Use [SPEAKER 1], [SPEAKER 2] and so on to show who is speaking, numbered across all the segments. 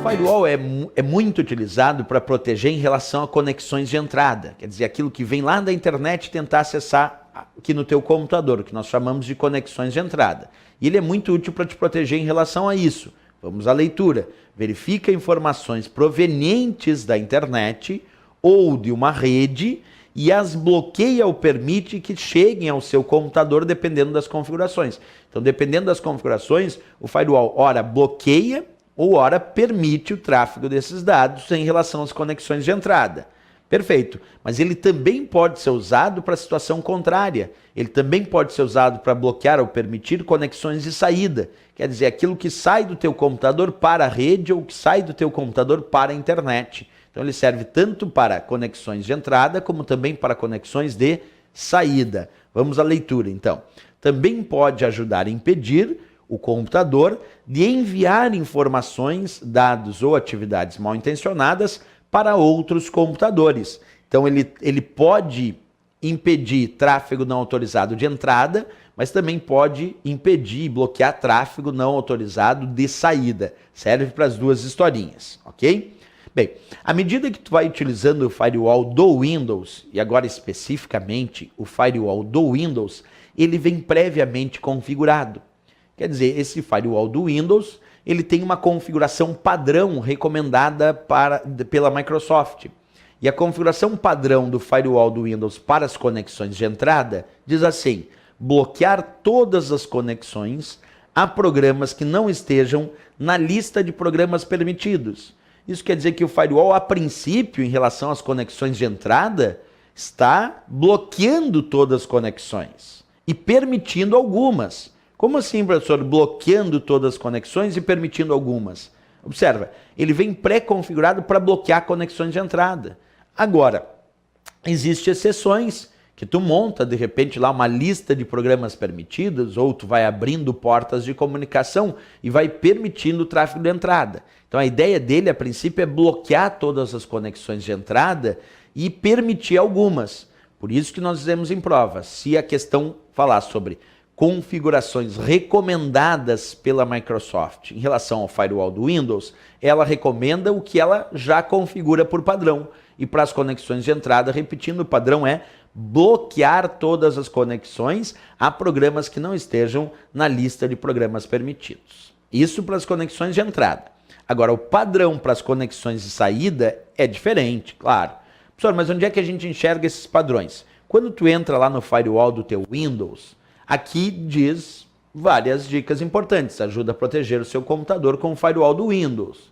[SPEAKER 1] firewall é muito utilizado para proteger em relação a conexões de entrada. Quer dizer, aquilo que vem lá da internet tentar acessar aqui no teu computador, que nós chamamos de conexões de entrada. E ele é muito útil para te proteger em relação a isso. Vamos à leitura. Verifica informações provenientes da internet ou de uma rede e as bloqueia ou permite que cheguem ao seu computador dependendo das configurações. Então, dependendo das configurações, o firewall ora bloqueia ou ora permite o tráfego desses dados em relação às conexões de entrada. Perfeito, mas ele também pode ser usado para a situação contrária. Ele também pode ser usado para bloquear ou permitir conexões de saída. Quer dizer, aquilo que sai do teu computador para a rede ou que sai do teu computador para a internet. Então ele serve tanto para conexões de entrada como também para conexões de saída. Vamos à leitura então. Também pode ajudar a impedir o computador de enviar informações, dados ou atividades mal intencionadas para outros computadores. Então ele pode impedir tráfego não autorizado de entrada, mas também pode impedir e bloquear tráfego não autorizado de saída. Serve para as duas historinhas, ok? Bem, à medida que tu vai utilizando o firewall do Windows, e agora especificamente o firewall do Windows, ele vem previamente configurado. Quer dizer, esse firewall do Windows, ele tem uma configuração padrão recomendada pela Microsoft. E a configuração padrão do firewall do Windows para as conexões de entrada diz assim: bloquear todas as conexões a programas que não estejam na lista de programas permitidos. Isso quer dizer que o firewall, a princípio, em relação às conexões de entrada, está bloqueando todas as conexões e permitindo algumas. Como assim, professor? Bloqueando todas as conexões e permitindo algumas? Observa, ele vem pré-configurado para bloquear conexões de entrada. Agora, existem exceções que tu monta, de repente, lá uma lista de programas permitidos, ou tu vai abrindo portas de comunicação e vai permitindo o tráfego de entrada. Então a ideia dele, a princípio, é bloquear todas as conexões de entrada e permitir algumas. Por isso que nós dizemos em prova, se a questão falar sobre configurações recomendadas pela Microsoft em relação ao firewall do Windows, ela recomenda o que ela já configura por padrão. E para as conexões de entrada, repetindo, o padrão é bloquear todas as conexões a programas que não estejam na lista de programas permitidos. Isso para as conexões de entrada. Agora, o padrão para as conexões de saída é diferente, claro. Professor, mas onde é que a gente enxerga esses padrões? Quando tu entra lá no firewall do teu Windows, aqui diz várias dicas importantes. Ajuda a proteger o seu computador com o firewall do Windows.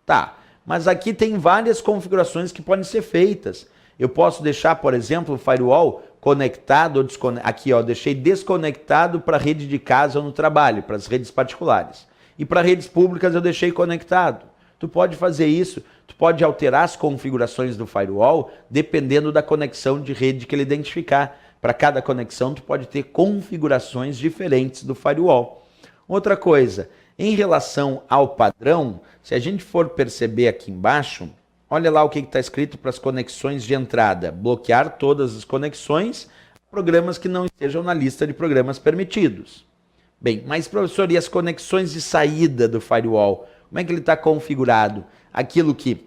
[SPEAKER 1] Tá, mas aqui tem várias configurações que podem ser feitas. Eu posso deixar, por exemplo, o firewall conectado ou desconectado. Aqui, ó, deixei desconectado para a rede de casa ou no trabalho, para as redes particulares. E para redes públicas eu deixei conectado. Tu pode fazer isso, tu pode alterar as configurações do firewall dependendo da conexão de rede que ele identificar. Para cada conexão, tu pode ter configurações diferentes do firewall. Outra coisa, em relação ao padrão, se a gente for perceber aqui embaixo, olha lá o que está escrito para as conexões de entrada. Bloquear todas as conexões a programas que não estejam na lista de programas permitidos. Bem, mas professor, e as conexões de saída do firewall? Como é que ele está configurado? Aquilo que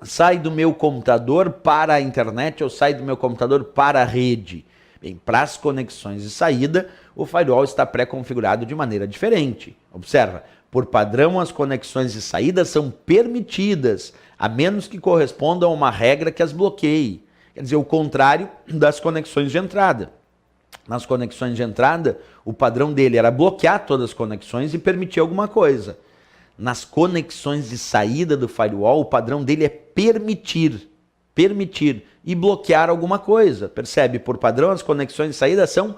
[SPEAKER 1] sai do meu computador para a internet ou sai do meu computador para a rede? Bem, para as conexões de saída, o firewall está pré-configurado de maneira diferente. Observa, por padrão as conexões de saída são permitidas, a menos que correspondam a uma regra que as bloqueie. Quer dizer, o contrário das conexões de entrada. Nas conexões de entrada, o padrão dele era bloquear todas as conexões e permitir alguma coisa. Nas conexões de saída do firewall, o padrão dele é permitir e bloquear alguma coisa. Percebe? Por padrão, as conexões de saída são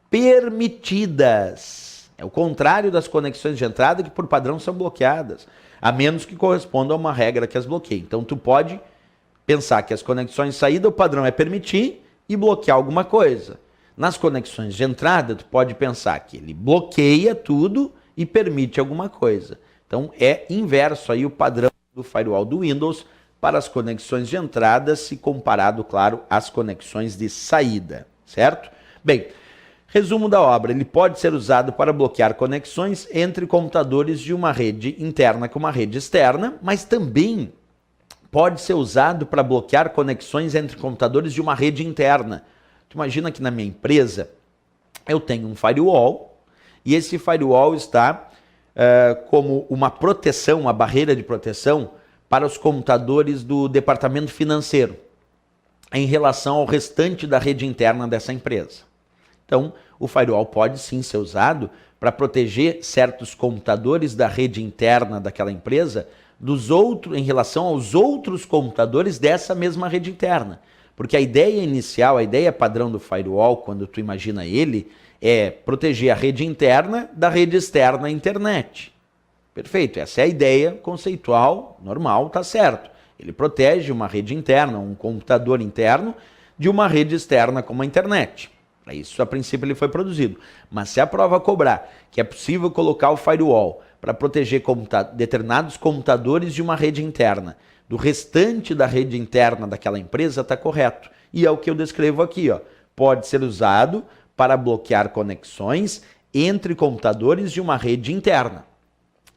[SPEAKER 1] permitidas. É o contrário das conexões de entrada, que por padrão são bloqueadas, a menos que correspondam a uma regra que as bloqueie. Então, tu pode pensar que as conexões de saída, o padrão é permitir e bloquear alguma coisa. Nas conexões de entrada, tu pode pensar que ele bloqueia tudo e permite alguma coisa. Então, é inverso aí o padrão do firewall do Windows para as conexões de entrada, se comparado, claro, às conexões de saída, certo? Bem, Resumo da obra, ele pode ser usado para bloquear conexões entre computadores de uma rede interna com uma rede externa, mas também pode ser usado para bloquear conexões entre computadores de uma rede interna. Tu imagina que na minha empresa eu tenho um firewall e esse firewall está como uma proteção, uma barreira de proteção para os computadores do departamento financeiro em relação ao restante da rede interna dessa empresa. Então, o firewall pode sim ser usado para proteger certos computadores da rede interna daquela empresa em relação aos outros computadores dessa mesma rede interna. Porque a ideia inicial, a ideia padrão do firewall, quando tu imagina ele, é proteger a rede interna da rede externa à internet. Perfeito, essa é a ideia conceitual, normal, tá certo. Ele protege uma rede interna, um computador interno, de uma rede externa como a internet. Para isso, a princípio, ele foi produzido. Mas se a prova cobrar que é possível colocar o firewall para proteger determinados computadores de uma rede interna, do restante da rede interna daquela empresa, está correto. E é o que eu descrevo aqui, ó. Pode ser usado para bloquear conexões entre computadores de uma rede interna.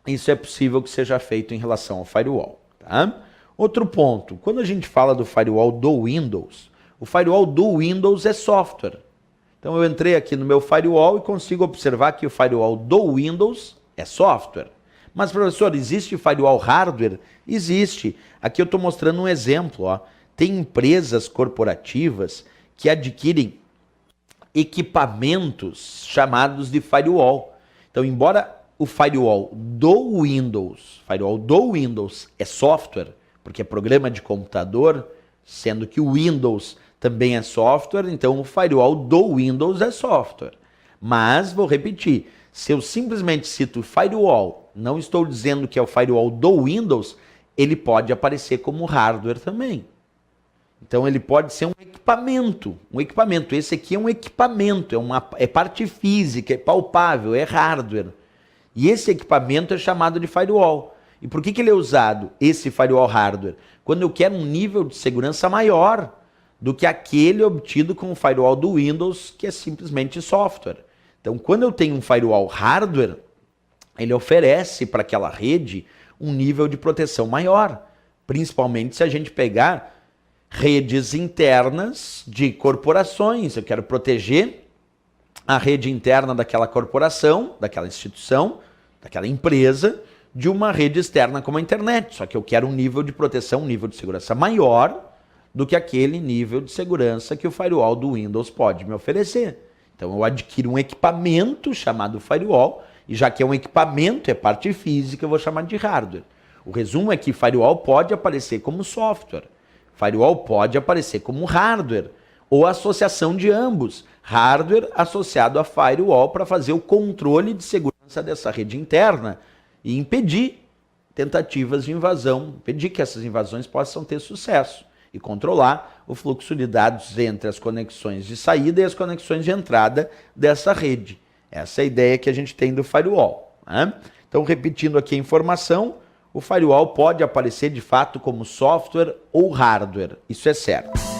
[SPEAKER 1] Isso é possível que seja feito em relação ao firewall. Tá? Outro ponto, quando a gente fala do firewall do Windows, o firewall do Windows é software. Então eu entrei aqui no meu firewall e consigo observar que o firewall do Windows é software. Mas, professor, existe firewall hardware? Existe. Aqui eu estou mostrando um exemplo. Ó. Tem empresas corporativas que adquirem equipamentos chamados de firewall. Então, embora o firewall do Windows é software, porque é programa de computador, sendo que o Windows também é software, então o firewall do Windows é software. Mas, vou repetir, se eu simplesmente cito firewall, não estou dizendo que é o firewall do Windows, ele pode aparecer como hardware também. Então ele pode ser um equipamento. Esse aqui é um equipamento, é parte física, é palpável, é hardware. E esse equipamento é chamado de firewall. E por que ele é usado, esse firewall hardware? Quando eu quero um nível de segurança maior do que aquele obtido com o firewall do Windows, que é simplesmente software. Então, quando eu tenho um firewall hardware, ele oferece para aquela rede um nível de proteção maior, principalmente se a gente pegar redes internas de corporações. Eu quero proteger a rede interna daquela corporação, daquela instituição, daquela empresa, de uma rede externa como a internet. Só que eu quero um nível de proteção, um nível de segurança maior do que aquele nível de segurança que o firewall do Windows pode me oferecer. Então eu adquiro um equipamento chamado firewall, e já que é um equipamento, é parte física, eu vou chamar de hardware. O resumo é que firewall pode aparecer como software, firewall pode aparecer como hardware, ou associação de ambos, hardware associado a firewall para fazer o controle de segurança dessa rede interna e impedir tentativas de invasão, impedir que essas invasões possam ter sucesso e controlar o fluxo de dados entre as conexões de saída e as conexões de entrada dessa rede. Essa é a ideia que a gente tem do firewall. Né? Então, repetindo aqui a informação, o firewall pode aparecer de fato como software ou hardware. Isso é certo.